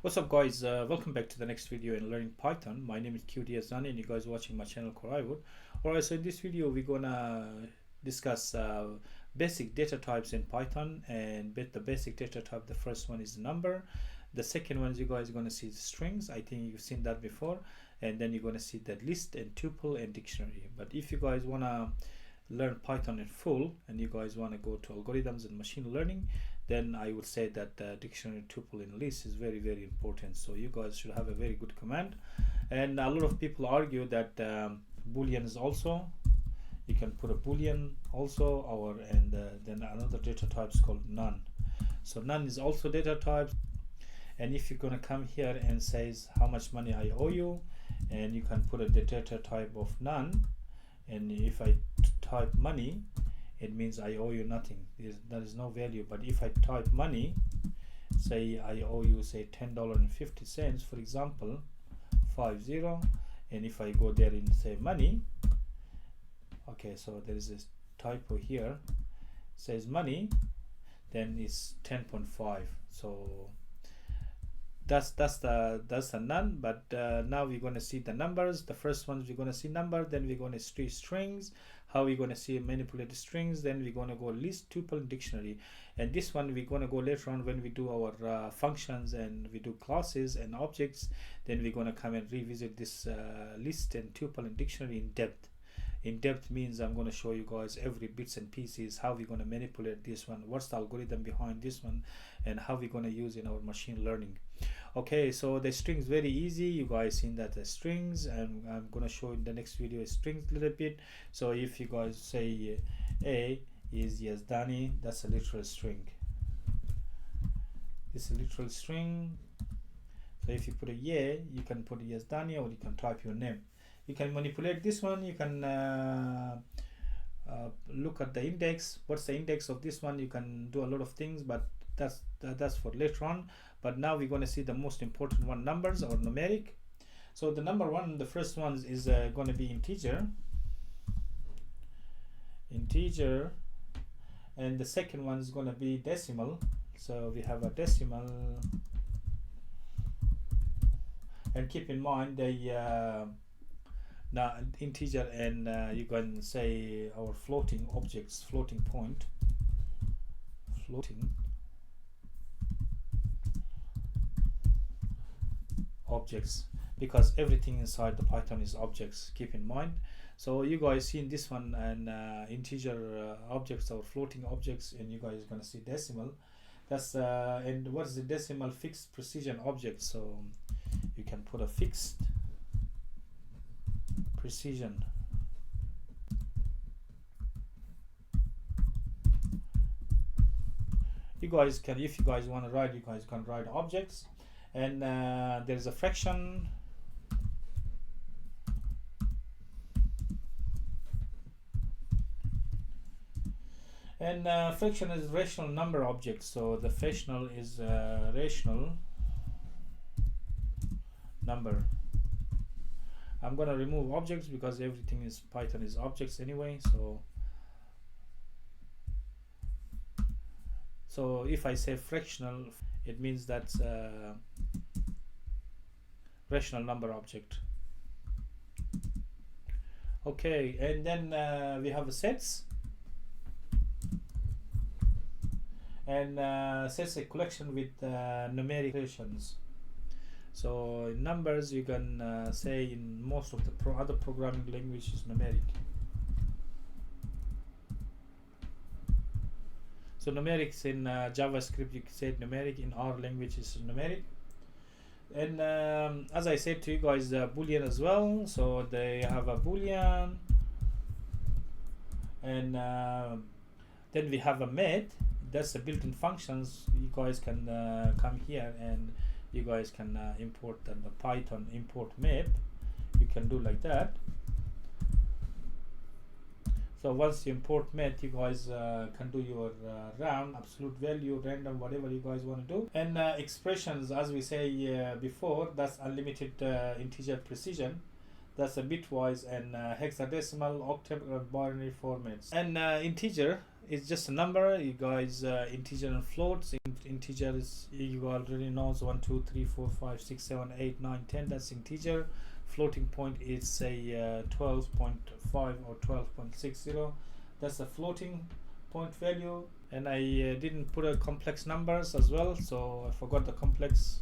What's up guys, welcome back to the next video in learning Python. My name is QDSani and you guys watching my channel Coraiwood. Alright, so in this video we're gonna discuss basic data types in Python. And the basic data type, the first one is number. The second one is you guys are gonna see strings. I think you've seen that before. And then you're gonna see that list and tuple and dictionary. But if you guys wanna learn Python in full and you guys want to go to algorithms and machine learning, then I would say that dictionary, tuple and list is very important. So you guys should have a very good command. And a lot of people argue that boolean is also, you can put a boolean also, or then another data type is called none. So none is also data type. And if you're gonna come here and says how much money I owe you, and you can put a data type of none. And if I type money, it means I owe you nothing. There is no value. But if I type money, say I owe you say $10.50 for example, 50, and if I go there and say money, okay, so there is a typo here, says money, then it's 10.5. so that's the none. But now we're going to see the numbers. The first ones we're going to see number, then we're going to see strings, how we're going to see manipulated strings, then we're going to go list, tuple, dictionary. And this one we're going to go later on when we do our functions and we do classes and objects. Then we're going to come and revisit this list and tuple and dictionary in depth. In depth means I'm going to show you guys every bits and pieces, how we're going to manipulate this one, what's the algorithm behind this one, and how we're going to use in our machine learning. Okay, so the strings very easy. You guys seen that the strings, and I'm going to show in the next video strings a little bit. So if you guys say A is Yazdani, that's a literal string. This is a literal string. So if you put a yeah, you can put Yazdani, or you can type your name. You can manipulate this one. You can look at the index. What's the index of this one? You can do a lot of things, but that's for later on. But now we're going to see the most important one, numbers or numeric. So the number one, the first one is going to be integer, and the second one is going to be decimal. So we have a decimal, and keep in mind the now integer and you can say our floating objects, floating point, floating objects, because everything inside the Python is objects, keep in mind. So you guys seen this one, and integer objects or floating objects, and you guys are going to see decimal. That's and what's the decimal? Fixed precision object. So you can put a fixed precision. You guys can, if you guys want to write, you guys can write objects. And there's a fraction, and fraction is rational number object. So the fractional is rational number. I'm gonna remove objects because everything is Python is objects anyway. So if I say fractional, it means that's rational number object. Okay, and then we have sets, and sets a collection with numeric relations. So in numbers, you can say in most of the other programming languages numeric. So numerics in JavaScript, you can say numeric. In our language is numeric. And as I said to you guys, boolean as well. So they have a boolean, and then we have a method. That's the built-in functions. You guys can come here and you guys can import the Python import map. You can do like that. So once you import map, you guys can do your round, absolute value, random, whatever you guys want to do. And expressions, as we say before, that's unlimited integer precision. That's a bitwise and hexadecimal, octet, or binary formats. And integer, it's just a number, you guys. Integer and floats. Integer is, you already know, 1 2 3 4 5 6 7 8 9 10. That's integer. Floating point is say 12.5 or 12.60. That's a floating point value. And I didn't put a complex numbers as well, so I forgot the complex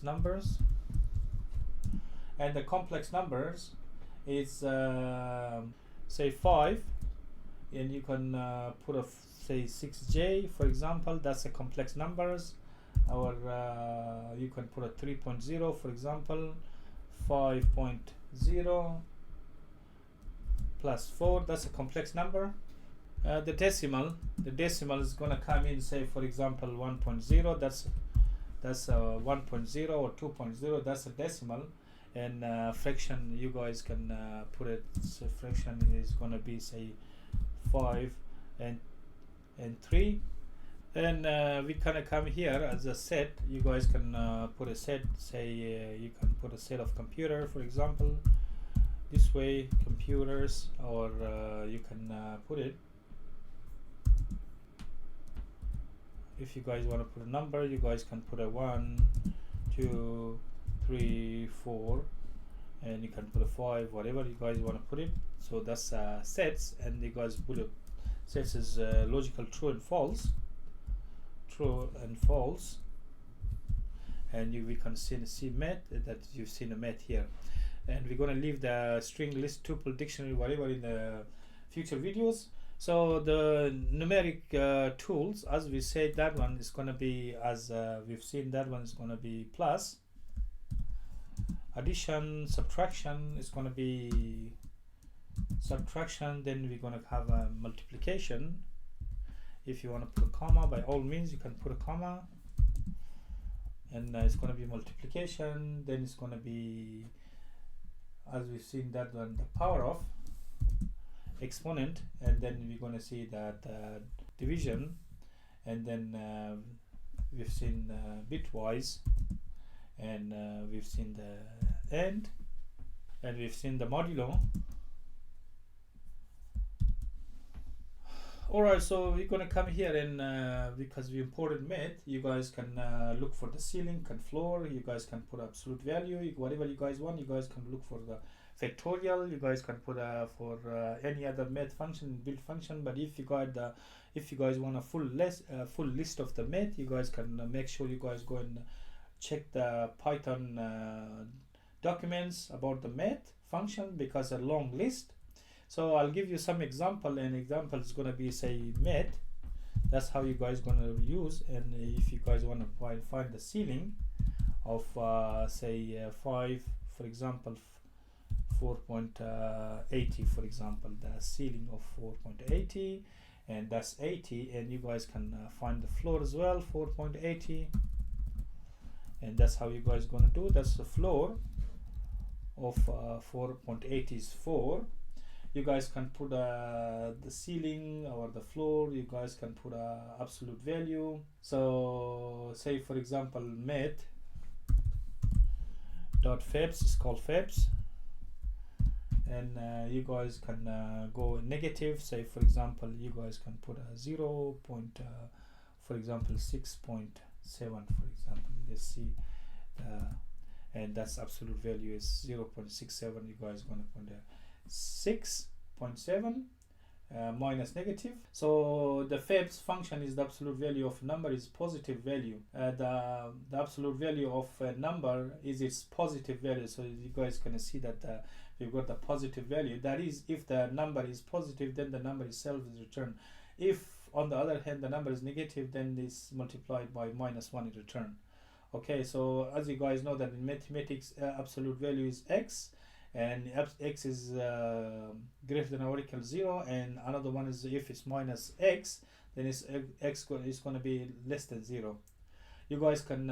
numbers. And the complex numbers is say 5, and you can put a say 6j, for example. That's a complex numbers. Or you can put a 3.0, for example, 5.0 plus 4. That's a complex number. The decimal is gonna come in, say for example 1.0. That's 1.0 or 2.0. That's a decimal. And fraction, you guys can put it, so fraction is gonna be say 5 and 3. And we kind of come here as a set. You guys can put a set, say you can put a set of computer, for example, this way, computers, or you can put it, if you guys want to put a number, you guys can put a 1 2 3 4, and you can put a 5, whatever you guys want to put it. So that's sets, and you guys put a sets is logical true and false, and we can see met, that you've seen a met here. And we're going to leave the string, list, tuple, dictionary, whatever in the future videos. So the numeric tools, as we said, that one is going to be, as we've seen, that one is going to be plus. Addition, subtraction is going to be subtraction. Then we're going to have a multiplication. If you want to put a comma, by all means you can put a comma. And it's going to be multiplication. Then it's going to be, as we've seen, that one, the power of, exponent. And then we're going to see that division. And then we've seen bitwise, and we've seen the end, and we've seen the modulo. Alright, so we're gonna come here, and because we imported met, you guys can look for the ceiling, can floor, you guys can put absolute value, whatever you guys want. You guys can look for the factorial, you guys can put for any other met function, build function. But if you guys want a full list of the met, you guys can make sure you guys go and check the Python documents about the met function, because a long list. So I'll give you some example, and example is going to be say met. That's how you guys going to use. And if you guys want to find the ceiling of say 5, for example 4.80, for example, the ceiling of 4.80, and that's 80, and you guys can find the floor as well, 4.80, and that's how you guys going to do. That's the floor of 4.80 is 4. You guys can put the ceiling or the floor, you guys can put a absolute value. So say for example met dot fabs is called fabs, and you guys can go negative. Say for example you guys can put a 0. For example 6.7, for example, let's see, and that's absolute value is 0.67. you guys gonna put there 6.7 minus negative. So the fabs function is the absolute value of a number is positive value. The absolute value of a number is its positive value. So you guys can see that we've got the positive value. That is, if the number is positive, then the number itself is returned. If on the other hand the number is negative, then it's multiplied by -1 in return. Okay, so as you guys know that in mathematics absolute value is x, and x is greater than or equal 0, and another one is if it's minus x, then it's x is going to be less than 0. You guys can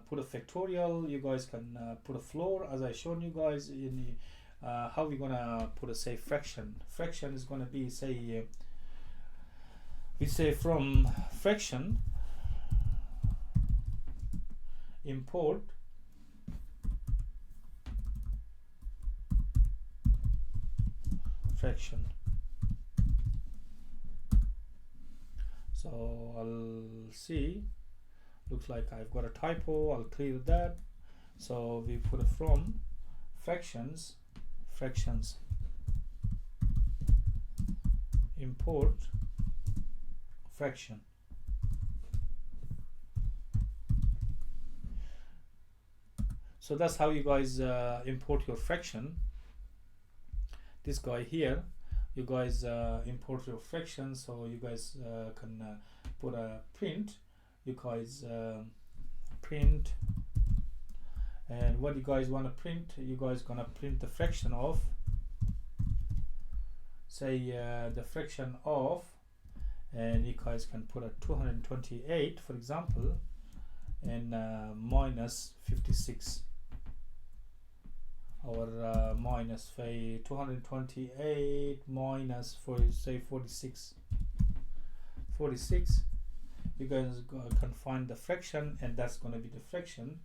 put a factorial, you guys can put a floor, as I shown you guys in how we're going to put a say fraction. Fraction is going to be say we say from fraction import fraction. So I'll see, looks like I've got a typo. I'll clear that. So we put a from fractions import fraction. So that's how you guys import your fraction. This guy here, you guys import your fraction. So you guys can put a print. You guys print, and what you guys want to print, you guys gonna print the fraction of, say the fraction of, and you guys can put a 228 for example, and minus 56, or minus 228 minus say 46. You guys can find the fraction, and that's going to be the fraction.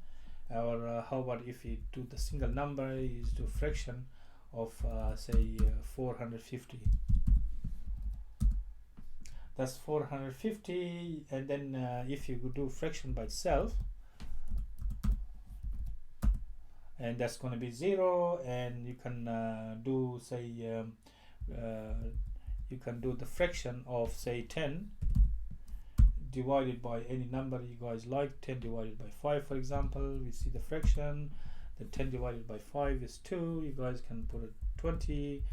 Or how about if you do the single number, is do fraction of say 450. That's 450. And then if you do fraction by itself, and that's going to be 0, and you can do say you can do the fraction of say 10 divided by any number you guys like. 10 divided by 5 for example, we see the fraction. The 10 divided by 5 is 2. You guys can put a 20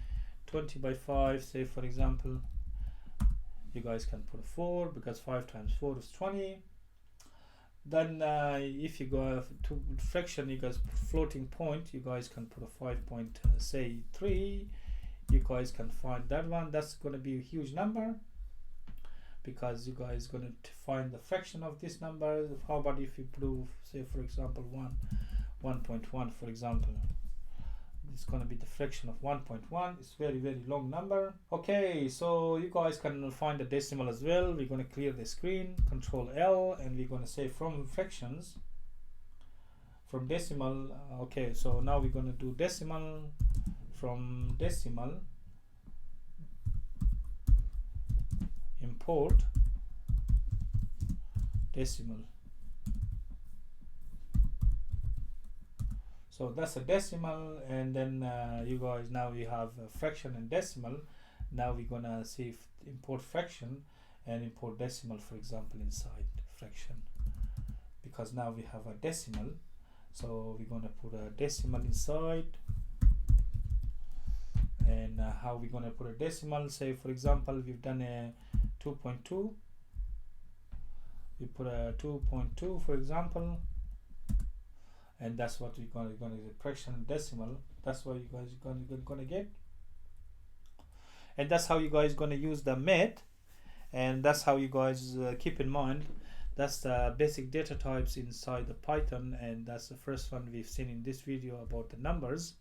by 5, say for example. You guys can put a 4, because 5 times 4 is 20. Then if you go to fraction, you guys put floating point, you guys can put a 5.3. You guys can find that one. That's going to be a huge number, because you guys going to find the fraction of this number. How about if you prove, say for example 1.1 for example, it's going to be the fraction of 1.1. It's very long number. Okay, so you guys can find the decimal as well. We're going to clear the screen, Control L, and we're going to say from fractions, from decimal. Okay, so now we're going to do decimal. From decimal, import decimal. So that's a decimal, and then you guys, now we have a fraction and decimal. Now we're gonna see if import fraction and import decimal for example inside fraction, because now we have a decimal. So we're gonna put a decimal inside. And how we're gonna put a decimal, say for example we've done a 2.2, we put a 2.2 for example, and that's what we're gonna get, fraction and decimal. That's what you guys are gonna get, and that's how you guys gonna use the math, and that's how you guys keep in mind. That's the basic data types inside the Python, and that's the first one we've seen in this video about the numbers,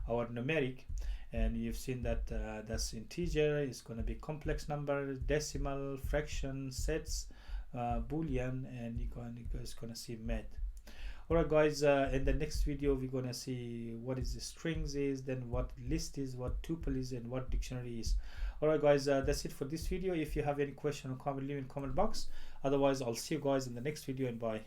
our numeric. And you've seen that that's integer, is going to be complex number, decimal, fraction, sets, boolean, and you guys going to see math. Alright guys, in the next video we're going to see what is the strings is, then what list is, what tuple is, and what dictionary is. Alright guys, that's it for this video. If you have any question or comment, leave in comment box. Otherwise I'll see you guys in the next video, and bye.